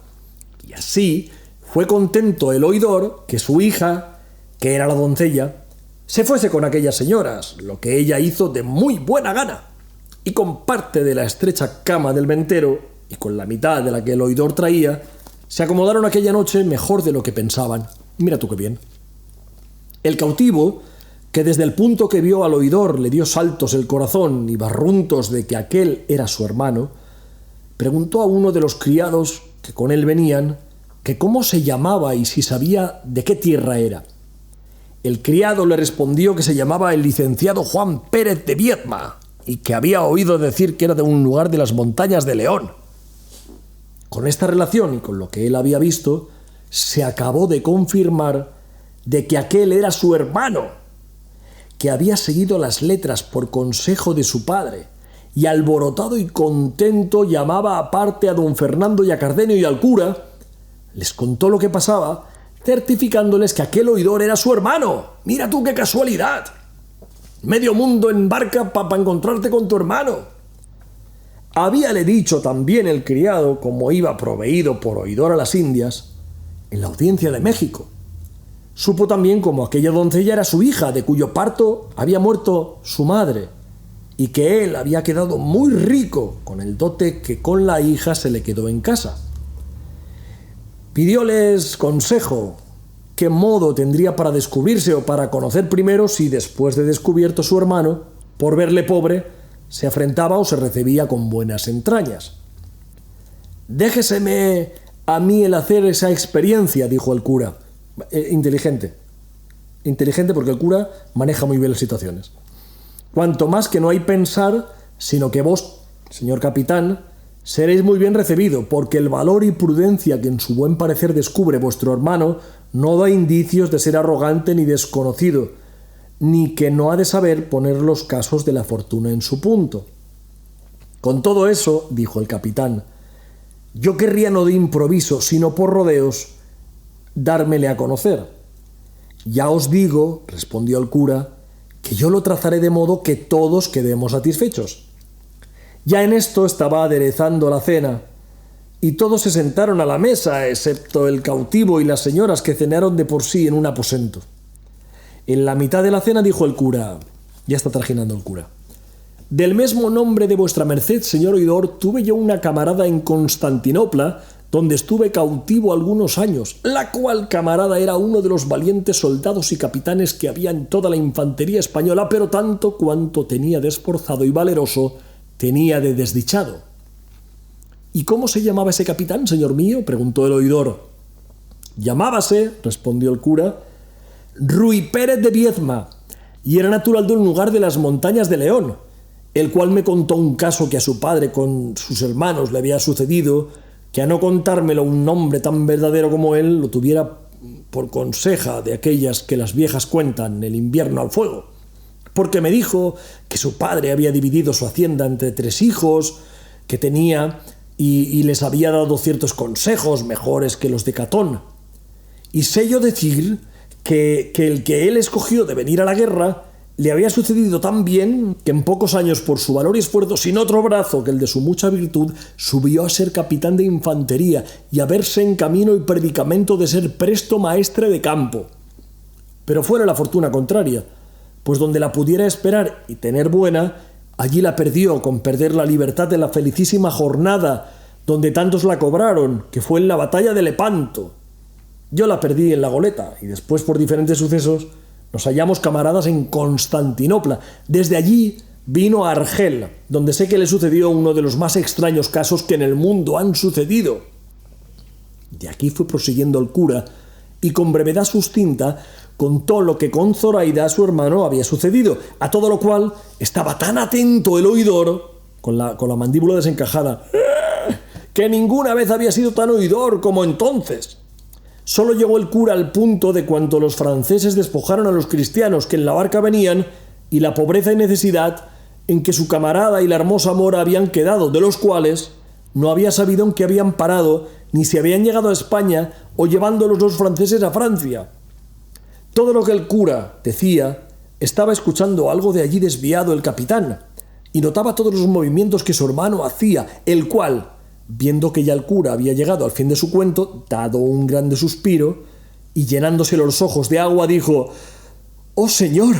Y así fue contento el oidor que su hija, que era la doncella, se fuese con aquellas señoras, lo que ella hizo de muy buena gana, y con parte de la estrecha cama del ventero y con la mitad de la que el oidor traía, se acomodaron aquella noche mejor de lo que pensaban. Mira tú qué bien. El cautivo, que desde el punto que vio al oidor le dio saltos el corazón y barruntos de que aquel era su hermano, preguntó a uno de los criados que con él venían que cómo se llamaba y si sabía de qué tierra era. El criado le respondió que se llamaba el licenciado Juan Pérez de Viedma y que había oído decir que era de un lugar de las montañas de León. Con esta relación y con lo que él había visto, se acabó de confirmar de que aquel era su hermano, que había seguido las letras por consejo de su padre, y alborotado y contento llamaba aparte a don Fernando y a Cardenio y al cura, les contó lo que pasaba, certificándoles que aquel oidor era su hermano. ¡Mira tú qué casualidad! Medio mundo en barca para encontrarte con tu hermano. Habíale dicho también el criado, como iba proveído por oidor a las Indias, en la audiencia de México. Supo también como aquella doncella era su hija, de cuyo parto había muerto su madre, y que él había quedado muy rico con el dote que con la hija se le quedó en casa. Pidióles consejo, qué modo tendría para descubrirse o para conocer primero si después de descubierto su hermano, por verle pobre, se afrentaba o se recibía con buenas entrañas. «Déjeseme a mí el hacer esa experiencia», dijo el cura. Inteligente porque el cura maneja muy bien las situaciones. «Cuanto más que no hay pensar, sino que vos, señor capitán, seréis muy bien recibido, porque el valor y prudencia que en su buen parecer descubre vuestro hermano no da indicios de ser arrogante ni desconocido, ni que no ha de saber poner los casos de la fortuna en su punto. Con todo eso», dijo el capitán, «yo querría no de improviso, sino por rodeos, dármele a conocer». «Ya os digo», respondió el cura, «que yo lo trazaré de modo que todos quedemos satisfechos». Ya en esto estaba aderezando la cena, y todos se sentaron a la mesa, excepto el cautivo y las señoras, que cenaron de por sí en un aposento. En la mitad de la cena dijo el cura, ya está trajinando el cura: «Del mismo nombre de vuestra merced, señor oidor, tuve yo una camarada en Constantinopla, donde estuve cautivo algunos años, la cual camarada era uno de los valientes soldados y capitanes que había en toda la infantería española, pero tanto cuanto tenía de esforzado y valeroso, tenía de desdichado. «¿Y cómo se llamaba ese capitán, señor mío?», preguntó el oidor. «Llamábase», respondió el cura, «Ruy Pérez de Viezma, y era natural de un lugar de las montañas de León, el cual me contó un caso que a su padre con sus hermanos le había sucedido, que a no contármelo un hombre tan verdadero como él lo tuviera por conseja de aquellas que las viejas cuentan el invierno al fuego, porque me dijo que su padre había dividido su hacienda entre 3 hijos que tenía y les había dado ciertos consejos mejores que los de Catón. Y sé yo decir que el que él escogió de venir a la guerra le había sucedido tan bien que en pocos años, por su valor y esfuerzo, sin otro brazo que el de su mucha virtud, subió a ser capitán de infantería y a verse en camino y predicamento de ser presto maestre de campo. Pero fuera la fortuna contraria, pues donde la pudiera esperar y tener buena, allí la perdió con perder la libertad de la felicísima jornada donde tantos la cobraron, que fue en la batalla de Lepanto. Yo la perdí en la goleta y después, por diferentes sucesos, nos hallamos camaradas en Constantinopla. Desde allí vino a Argel, donde sé que le sucedió uno de los más extraños casos que en el mundo han sucedido. De aquí fue prosiguiendo el cura y con brevedad sustinta contó lo que con Zoraida, su hermano, había sucedido, a todo lo cual estaba tan atento el oidor, con la mandíbula desencajada, que ninguna vez había sido tan oidor como entonces. Solo llegó el cura al punto de cuando los franceses despojaron a los cristianos que en la barca venían y la pobreza y necesidad en que su camarada y la hermosa mora habían quedado, de los cuales no había sabido en qué habían parado ni si habían llegado a España o llevándolos los franceses a Francia. Todo lo que el cura decía estaba escuchando algo de allí desviado el capitán y notaba todos los movimientos que su hermano hacía, el cual, viendo que ya el cura había llegado al fin de su cuento, dado un grande suspiro y llenándose los ojos de agua, dijo: «Oh señor,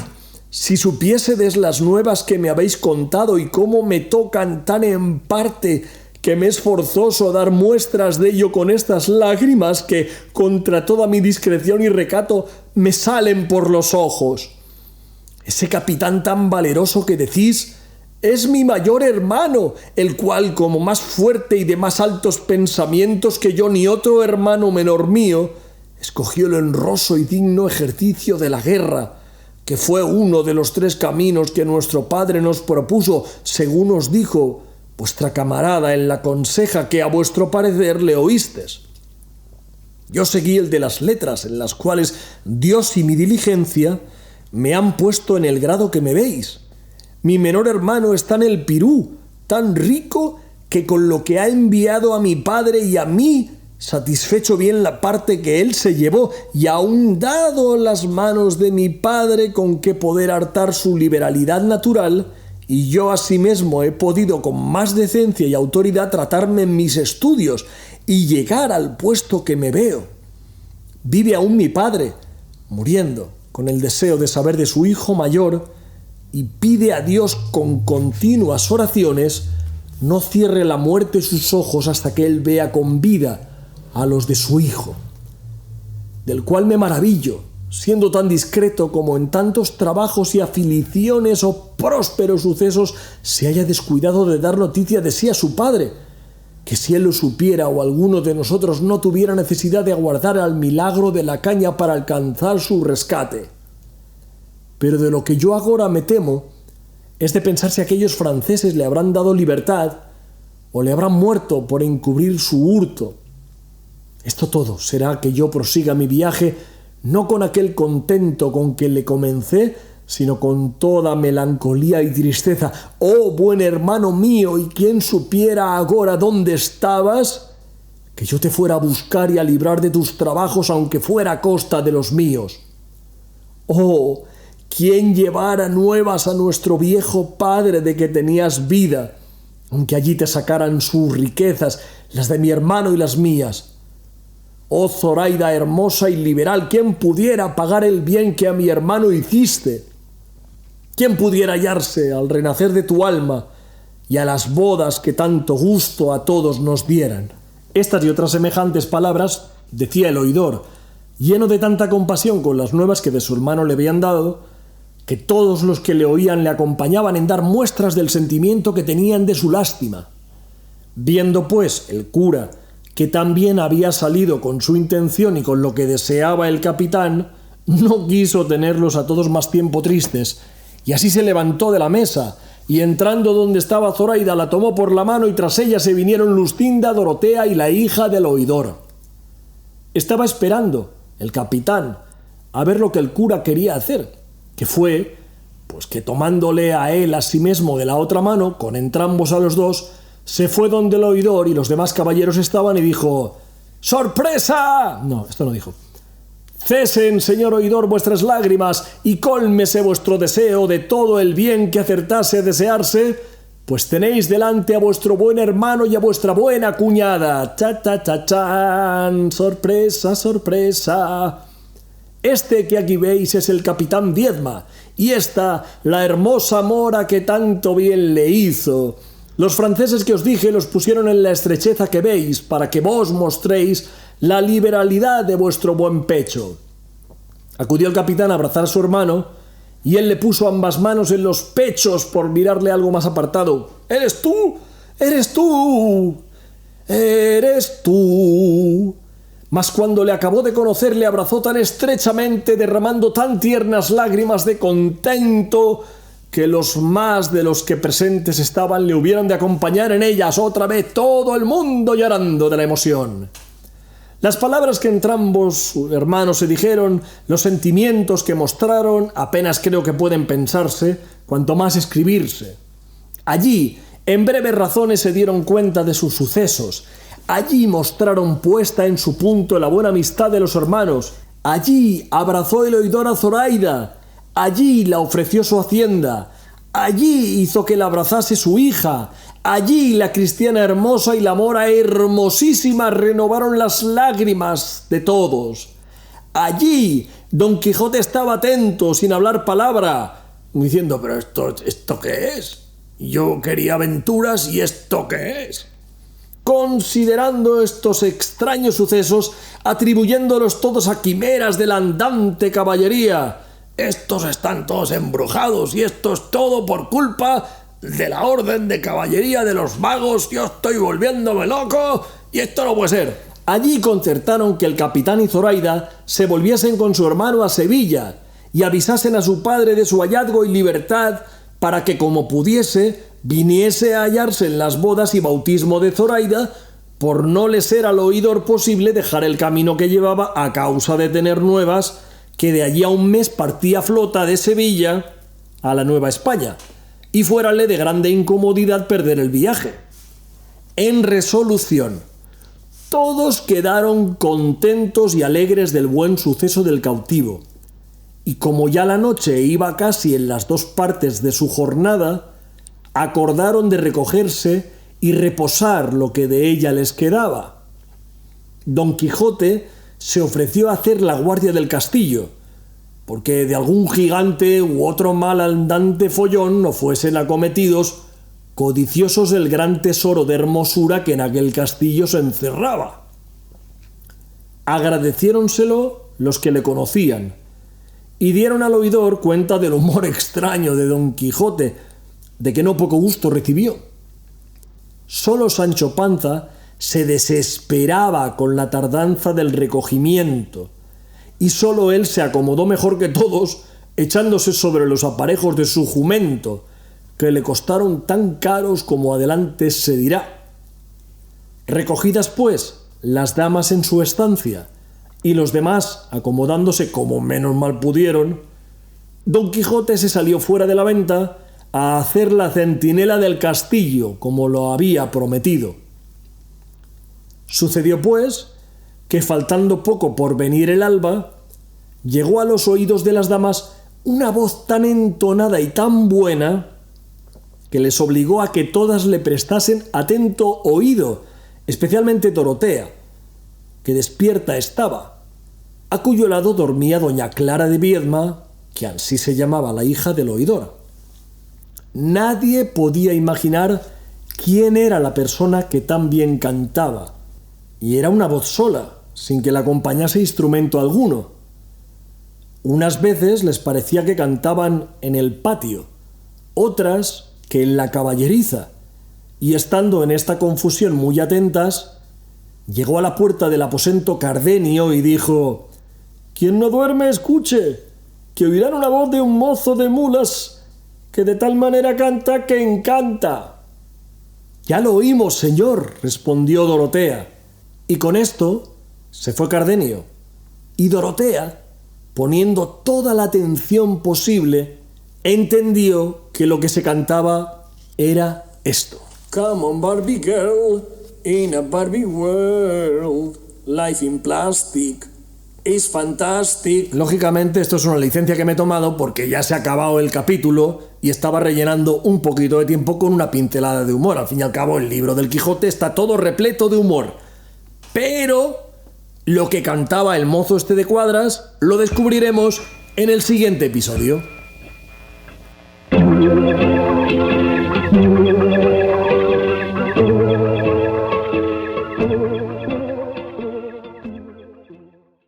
si supiésedes las nuevas que me habéis contado y cómo me tocan tan en parte que me es forzoso dar muestras de ello con estas lágrimas que, contra toda mi discreción y recato, me salen por los ojos. Ese capitán tan valeroso que decís es mi mayor hermano, el cual, como más fuerte y de más altos pensamientos que yo ni otro hermano menor mío, escogió el honroso y digno ejercicio de la guerra, que fue uno de los 3 caminos que nuestro padre nos propuso, según os dijo vuestra camarada en la conseja que a vuestro parecer le oístes. Yo seguí el de las letras, en las cuales Dios y mi diligencia me han puesto en el grado que me veis. Mi menor hermano está en el Pirú, tan rico que con lo que ha enviado a mi padre y a mí, satisfecho bien la parte que él se llevó, y aun dado las manos de mi padre con que poder hartar su liberalidad natural, y yo asimismo he podido con más decencia y autoridad tratarme en mis estudios y llegar al puesto que me veo. Vive aún mi padre, muriendo, con el deseo de saber de su hijo mayor, y pide a Dios con continuas oraciones no cierre la muerte sus ojos hasta que él vea con vida a los de su hijo, del cual me maravillo, siendo tan discreto como en tantos trabajos y aflicciones o prósperos sucesos se haya descuidado de dar noticia de sí a su padre, que si él lo supiera o alguno de nosotros no tuviera necesidad de aguardar al milagro de la caña para alcanzar su rescate. Pero de lo que yo ahora me temo es de pensar si aquellos franceses le habrán dado libertad o le habrán muerto por encubrir su hurto. Esto todo será que yo prosiga mi viaje no con aquel contento con que le comencé, sino con toda melancolía y tristeza. Oh, buen hermano mío, y quién supiera agora dónde estabas, que yo te fuera a buscar y a librar de tus trabajos, aunque fuera a costa de los míos. Oh, quién llevara nuevas a nuestro viejo padre de que tenías vida, aunque allí te sacaran sus riquezas, las de mi hermano y las mías. Oh Zoraida hermosa y liberal, ¿quién pudiera pagar el bien que a mi hermano hiciste? ¿Quién pudiera hallarse al renacer de tu alma y a las bodas que tanto gusto a todos nos dieran? Estas y otras semejantes palabras decía el oidor, lleno de tanta compasión con las nuevas que de su hermano le habían dado, que todos los que le oían le acompañaban en dar muestras del sentimiento que tenían de su lástima. Viendo, pues, el cura que también había salido con su intención y con lo que deseaba el capitán, no quiso tenerlos a todos más tiempo tristes, y así se levantó de la mesa, y entrando donde estaba Zoraida, la tomó por la mano, y tras ella se vinieron Luscinda, Dorotea y la hija del oidor. Estaba esperando el capitán a ver lo que el cura quería hacer, que fue, pues que tomándole a él a sí mismo de la otra mano, con entrambos a los dos, se fue donde el oidor y los demás caballeros estaban y dijo: ¡Sorpresa! No, esto no dijo. Cesen, señor oidor, vuestras lágrimas y cólmese vuestro deseo de todo el bien que acertase a desearse, pues tenéis delante a vuestro buen hermano y a vuestra buena cuñada. ¡Cha, cha, cha, chan! ¡Sorpresa, sorpresa! Este que aquí veis es el capitán Viedma, y esta la hermosa mora que tanto bien le hizo. Los franceses que os dije los pusieron en la estrecheza que veis, para que vos mostréis la liberalidad de vuestro buen pecho. Acudió el capitán a abrazar a su hermano, y él le puso ambas manos en los pechos por mirarle algo más apartado. «¿Eres tú? ¿Eres tú? ¿Eres tú?» Mas cuando le acabó de conocer, le abrazó tan estrechamente, derramando tan tiernas lágrimas de contento, que los más de los que presentes estaban le hubieran de acompañar en ellas, otra vez todo el mundo llorando de la emoción. Las palabras que entrambos hermanos se dijeron, los sentimientos que mostraron, apenas creo que pueden pensarse, cuanto más escribirse. Allí, en breves razones, se dieron cuenta de sus sucesos. Allí mostraron puesta en su punto la buena amistad de los hermanos. Allí abrazó el oidor a Zoraida. Allí la ofreció su hacienda. Allí hizo que la abrazase su hija. Allí la cristiana hermosa y la mora hermosísima renovaron las lágrimas de todos. Allí Don Quijote estaba atento, sin hablar palabra, diciendo: «¿Pero esto qué es? Yo quería aventuras, ¿y esto qué es?». Considerando estos extraños sucesos, atribuyéndolos todos a quimeras de la andante caballería. «Estos están todos embrujados, y esto es todo por culpa de la orden de caballería de los magos. Yo estoy volviéndome loco, y esto no puede ser». Allí concertaron que el capitán y Zoraida se volviesen con su hermano a Sevilla y avisasen a su padre de su hallazgo y libertad, para que, como pudiese, viniese a hallarse en las bodas y bautismo de Zoraida, por no le ser al oidor posible dejar el camino que llevaba a causa de tener nuevas que de allí a un mes partía flota de Sevilla a la Nueva España, y fuérale de grande incomodidad perder el viaje. En resolución, todos quedaron contentos y alegres del buen suceso del cautivo, y como ya la noche iba casi en las 2 partes de su jornada, acordaron de recogerse y reposar lo que de ella les quedaba. Don Quijote se ofreció a hacer la guardia del castillo, porque de algún gigante u otro mal andante follón no fuesen acometidos, codiciosos del gran tesoro de hermosura que en aquel castillo se encerraba. Agradeciéronselo los que le conocían, y dieron al oidor cuenta del humor extraño de Don Quijote, de que no poco gusto recibió. Solo Sancho Panza se desesperaba con la tardanza del recogimiento, y solo él se acomodó mejor que todos, echándose sobre los aparejos de su jumento, que le costaron tan caros como adelante se dirá. Recogidas, pues, las damas en su estancia, y los demás acomodándose como menos mal pudieron, Don Quijote se salió fuera de la venta a hacer la centinela del castillo, como lo había prometido. Sucedió, pues, que faltando poco por venir el alba, llegó a los oídos de las damas una voz tan entonada y tan buena que les obligó a que todas le prestasen atento oído, especialmente Dorotea, que despierta estaba, a cuyo lado dormía doña Clara de Viedma, que ansí se llamaba la hija del oidor. Nadie podía imaginar quién era la persona que tan bien cantaba, y era una voz sola, sin que la acompañase instrumento alguno. Unas veces les parecía que cantaban en el patio, otras que en la caballeriza, y estando en esta confusión muy atentas, llegó a la puerta del aposento Cardenio y dijo: «Quien no duerme, escuche, que oirán una voz de un mozo de mulas que de tal manera canta que encanta». «Ya lo oímos, señor», respondió Dorotea, y con esto se fue Cardenio, y Dorotea, poniendo toda la atención posible, entendió que lo que se cantaba era esto: «Come on, Barbie girl, in a Barbie world, life in plastic is fantastic». Lógicamente esto es una licencia que me he tomado porque ya se ha acabado el capítulo y estaba rellenando un poquito de tiempo con una pincelada de humor. Al fin y al cabo el libro del Quijote está todo repleto de humor. Pero lo que cantaba el mozo este de cuadras lo descubriremos en el siguiente episodio.